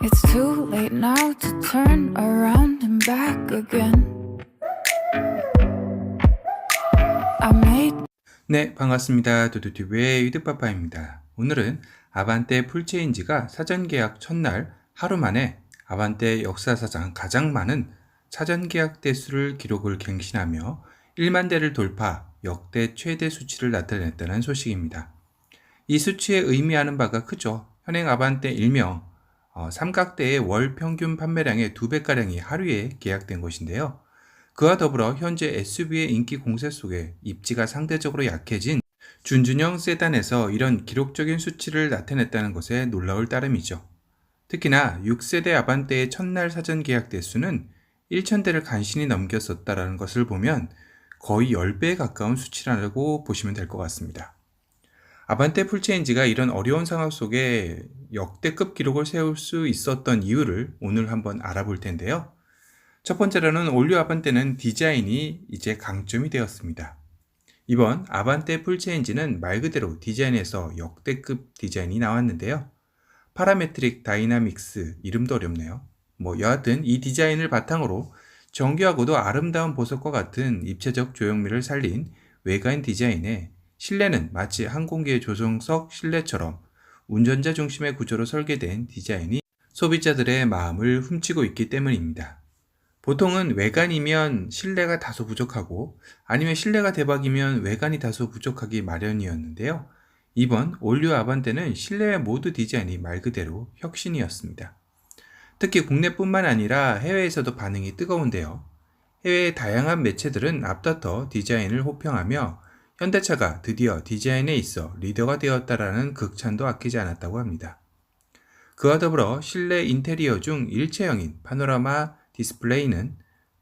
It's too late now to turn around and back again. I made 네, 반갑습니다. 두두튜브의 유득파파입니다. 오늘은 아반떼 풀체인지가 사전계약 첫날 하루 만에 아반떼 역사사상 가장 많은 사전계약 대수를 기록을 갱신하며 1만 대를 돌파, 역대 최대 수치를 나타냈다는 소식입니다. 이 수치에 의미하는 바가 크죠. 현행 아반떼 일명 삼각대의 월 평균 판매량의 2배가량이 하루에 계약된 것인데요. 그와 더불어 현재 SUV의 인기 공세 속에 입지가 상대적으로 약해진 준준형 세단에서 이런 기록적인 수치를 나타냈다는 것에 놀라울 따름이죠. 특히나 6세대 아반떼의 첫날 사전 계약 대수는 1,000대를 간신히 넘겼었다는 것을 보면 거의 10배에 가까운 수치라고 보시면 될 것 같습니다. 아반떼 풀체인지가 이런 어려운 상황 속에 역대급 기록을 세울 수 있었던 이유를 오늘 한번 알아볼 텐데요. 첫 번째로는 올류 아반떼는 디자인이 이제 강점이 되었습니다. 이번 아반떼 풀체인지는 말 그대로 디자인에서 역대급 디자인이 나왔는데요. 파라메트릭 다이나믹스, 이름도 어렵네요. 여하튼 이 디자인을 바탕으로 정교하고도 아름다운 보석과 같은 입체적 조형미를 살린 외관 디자인에 실내는 마치 항공기의 조종석 실내처럼 운전자 중심의 구조로 설계된 디자인이 소비자들의 마음을 훔치고 있기 때문입니다. 보통은 외관이면 실내가 다소 부족하고 아니면 실내가 대박이면 외관이 다소 부족하기 마련이었는데요. 이번 올류 아반떼는 실내외 모두 디자인이 말 그대로 혁신이었습니다. 특히 국내뿐만 아니라 해외에서도 반응이 뜨거운데요. 해외의 다양한 매체들은 앞다퉈 디자인을 호평하며 현대차가 드디어 디자인에 있어 리더가 되었다라는 극찬도 아끼지 않았다고 합니다. 그와 더불어 실내 인테리어 중 일체형인 파노라마 디스플레이는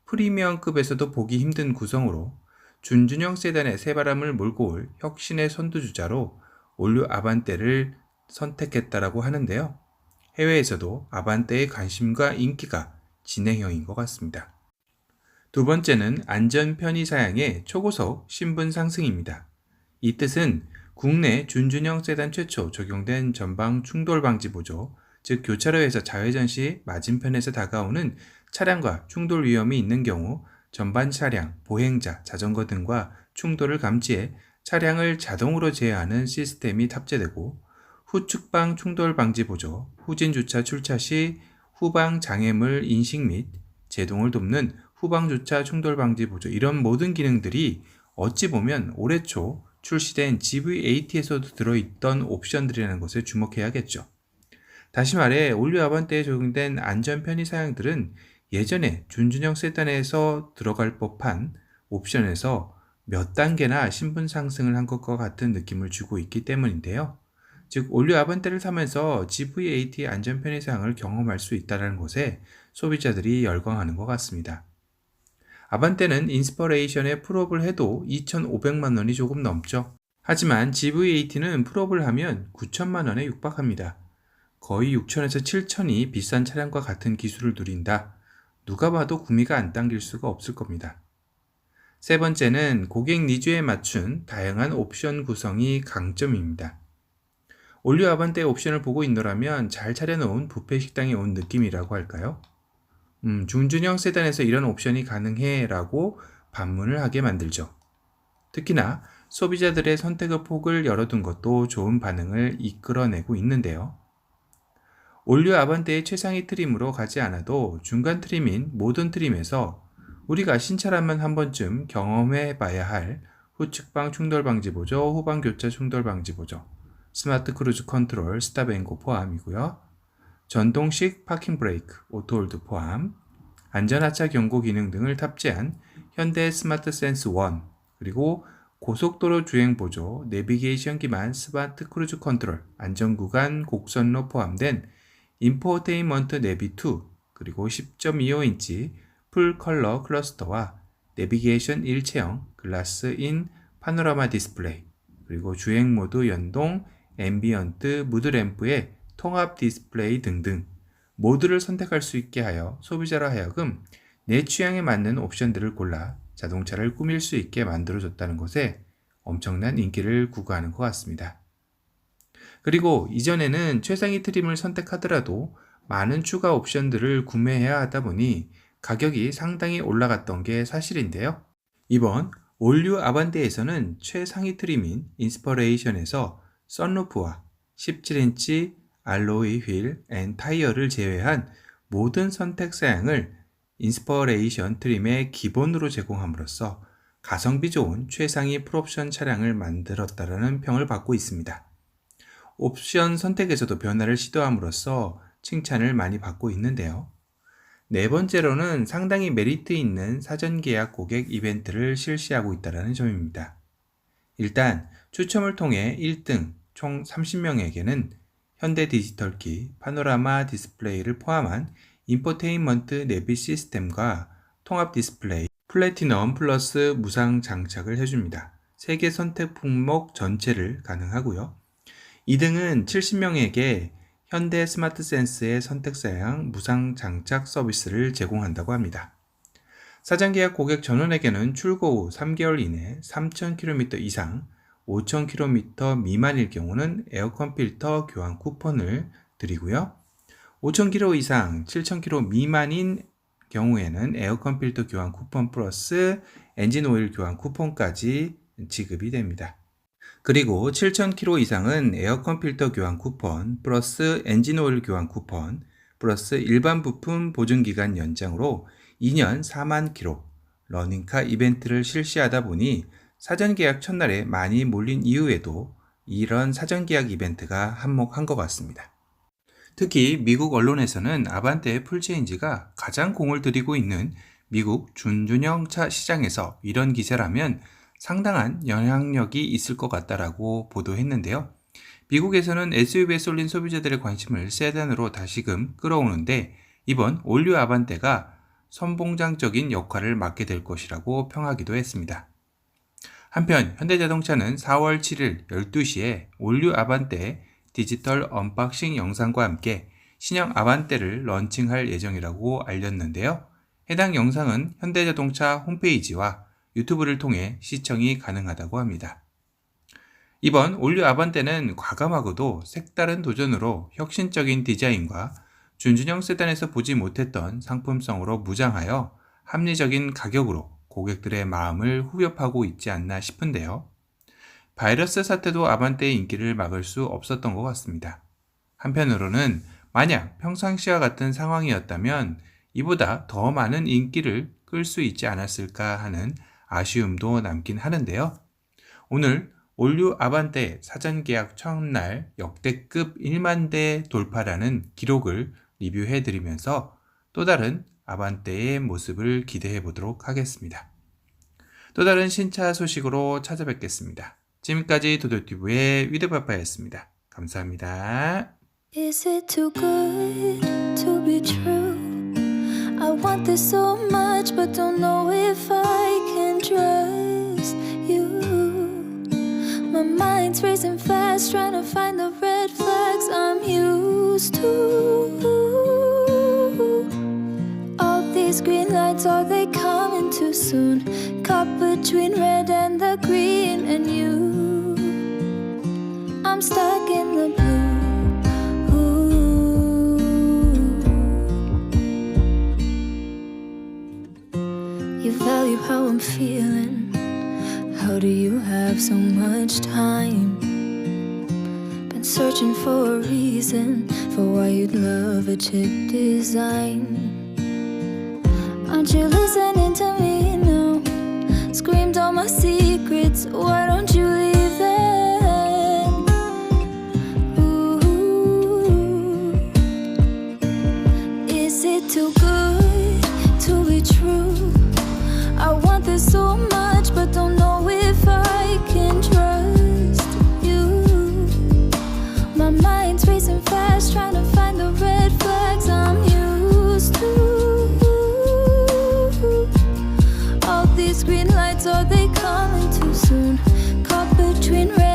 프리미엄급에서도 보기 힘든 구성으로 준준형 세단의 새바람을 몰고 올 혁신의 선두주자로 올류 아반떼를 선택했다라고 하는데요. 해외에서도 아반떼의 관심과 인기가 진행형인 것 같습니다. 두 번째는 안전 편의 사양의 초고속 신분 상승입니다. 이 뜻은 국내 준준형 세단 최초 적용된 전방 충돌 방지 보조, 즉 교차로에서 좌회전 시 맞은편에서 다가오는 차량과 충돌 위험이 있는 경우 전반 차량, 보행자, 자전거 등과 충돌을 감지해 차량을 자동으로 제어하는 시스템이 탑재되고 후측방 충돌 방지 보조, 후진 주차 출차 시 후방 장애물 인식 및 제동을 돕는 후방 주차 충돌 방지 보조, 이런 모든 기능들이 어찌 보면 올해 초 출시된 GV80에서도 들어있던 옵션들이라는 것에 주목해야겠죠. 다시 말해 올류 아반떼에 적용된 안전 편의 사양들은 예전에 준준형 세단에서 들어갈 법한 옵션에서 몇 단계나 신분 상승을 한 것과 같은 느낌을 주고 있기 때문인데요. 즉 올류 아반떼를 타면서 GV80의 안전 편의 사양을 경험할 수 있다는 것에 소비자들이 열광하는 것 같습니다. 아반떼는 인스퍼레이션에 풀업을 해도 2,500만 원이 조금 넘죠. 하지만 GV80는 풀업을 하면 9천만 원에 육박합니다. 거의 6천에서 7천이 비싼 차량과 같은 기술을 누린다. 누가 봐도 구미가 안 당길 수가 없을 겁니다. 세 번째는 고객 니즈에 맞춘 다양한 옵션 구성이 강점입니다. 올류 아반떼 옵션을 보고 있노라면 잘 차려놓은 뷔페 식당에 온 느낌이라고 할까요? 준준형 세단에서 이런 옵션이 가능해 라고 반문을 하게 만들죠. 특히나 소비자들의 선택의 폭을 열어둔 것도 좋은 반응을 이끌어내고 있는데요. 올류 아반떼의 최상위 트림으로 가지 않아도 중간 트림인 모던 트림에서 우리가 신차라면 한 번쯤 경험해 봐야 할 후측방 충돌 방지 보조, 후방 교차 충돌 방지 보조, 스마트 크루즈 컨트롤, 스탑 앤 고 포함이고요. 전동식 파킹 브레이크, 오토홀드 포함, 안전하차 경고 기능 등을 탑재한 현대 스마트 센스 1, 그리고 고속도로 주행 보조, 내비게이션 기반 스마트 크루즈 컨트롤, 안전구간 곡선로 포함된 인포테인먼트 내비2, 그리고 10.25인치 풀 컬러 클러스터와 내비게이션 일체형 글라스인 파노라마 디스플레이, 그리고 주행 모드 연동 앰비언트 무드 램프의 통합 디스플레이 등등 모드를 선택할 수 있게 하여 소비자로 하여금 내 취향에 맞는 옵션들을 골라 자동차를 꾸밀 수 있게 만들어줬다는 것에 엄청난 인기를 구가하는 것 같습니다. 그리고 이전에는 최상위 트림을 선택하더라도 많은 추가 옵션들을 구매해야 하다 보니 가격이 상당히 올라갔던 게 사실인데요. 이번 올류 아반떼에서는 최상위 트림인 인스퍼레이션에서 선루프와 17인치 알로이 휠 앤 타이어를 제외한 모든 선택 사양을 인스퍼레이션 트림의 기본으로 제공함으로써 가성비 좋은 최상위 풀옵션 차량을 만들었다라는 평을 받고 있습니다. 옵션 선택에서도 변화를 시도함으로써 칭찬을 많이 받고 있는데요. 네 번째로는 상당히 메리트 있는 사전 계약 고객 이벤트를 실시하고 있다는 점입니다. 일단 추첨을 통해 1등 총 30명에게는 현대 디지털키, 파노라마 디스플레이를 포함한 인포테인먼트 내비 시스템과 통합 디스플레이, 플래티넘 플러스 무상 장착을 해줍니다. 3개 선택 품목 전체를 가능하고요. 2등은 70명에게 현대 스마트 센스의 선택사양 무상 장착 서비스를 제공한다고 합니다. 사전 계약 고객 전원에게는 출고 후 3개월 이내 3,000km 이상, 5,000km 미만일 경우는 에어컨 필터 교환 쿠폰을 드리고요. 5,000km 이상, 7,000km 미만인 경우에는 에어컨 필터 교환 쿠폰 플러스 엔진 오일 교환 쿠폰까지 지급이 됩니다. 그리고 7,000km 이상은 에어컨 필터 교환 쿠폰 플러스 엔진 오일 교환 쿠폰 플러스 일반 부품 보증기간 연장으로 2년 4만 km 러닝카 이벤트를 실시하다 보니 사전 계약 첫날에 많이 몰린 이후에도 이런 사전 계약 이벤트가 한몫한 것 같습니다. 특히 미국 언론에서는 아반떼 풀체인지가 가장 공을 들이고 있는 미국 준중형차 시장에서 이런 기세라면 상당한 영향력이 있을 것 같다라고 보도했는데요. 미국에서는 SUV에 쏠린 소비자들의 관심을 세단으로 다시금 끌어오는데 이번 올류 아반떼가 선봉장적인 역할을 맡게 될 것이라고 평하기도 했습니다. 한편 현대자동차는 4월 7일 12시에 올류 아반떼 디지털 언박싱 영상과 함께 신형 아반떼를 런칭할 예정이라고 알렸는데요. 해당 영상은 현대자동차 홈페이지와 유튜브를 통해 시청이 가능하다고 합니다. 이번 올류 아반떼는 과감하고도 색다른 도전으로 혁신적인 디자인과 준준형 세단에서 보지 못했던 상품성으로 무장하여 합리적인 가격으로 고객들의 마음을 후벼파고 있지 않나 싶은데요. 바이러스 사태도 아반떼의 인기를 막을 수 없었던 것 같습니다. 한편으로는 만약 평상시와 같은 상황이었다면 이보다 더 많은 인기를 끌 수 있지 않았을까 하는 아쉬움도 남긴 하는데요. 오늘 올류 아반떼 사전 계약 첫날 역대급 1만 대 돌파라는 기록을 리뷰해 드리면서 또 다른 아반떼의 모습을 기대해 보도록 하겠습니다. 또 다른 신차 소식으로 찾아뵙겠습니다. 지금까지 도도티브의 위드파파였습니다. 감사합니다. Is it too good to be true? I want this so much but don't know if I can trust you. My mind's racing fast trying to find the red flags I'm used to. All these green lights, are they coming too soon? Caught between red and the green and you. I'm stuck in the blue. You value how I'm feeling. How do you have so much time? Been searching for a reason for why you'd love a chick design. Aren't you listening to me now? Screamed all my secrets, why don't you leave them? Ooh. Is it too good to be true? I want this so much but don't know if I can trust you. My mind's racing fast trying to find the red flags I'm used to. All these green lights, are they coming too soon? Caught between red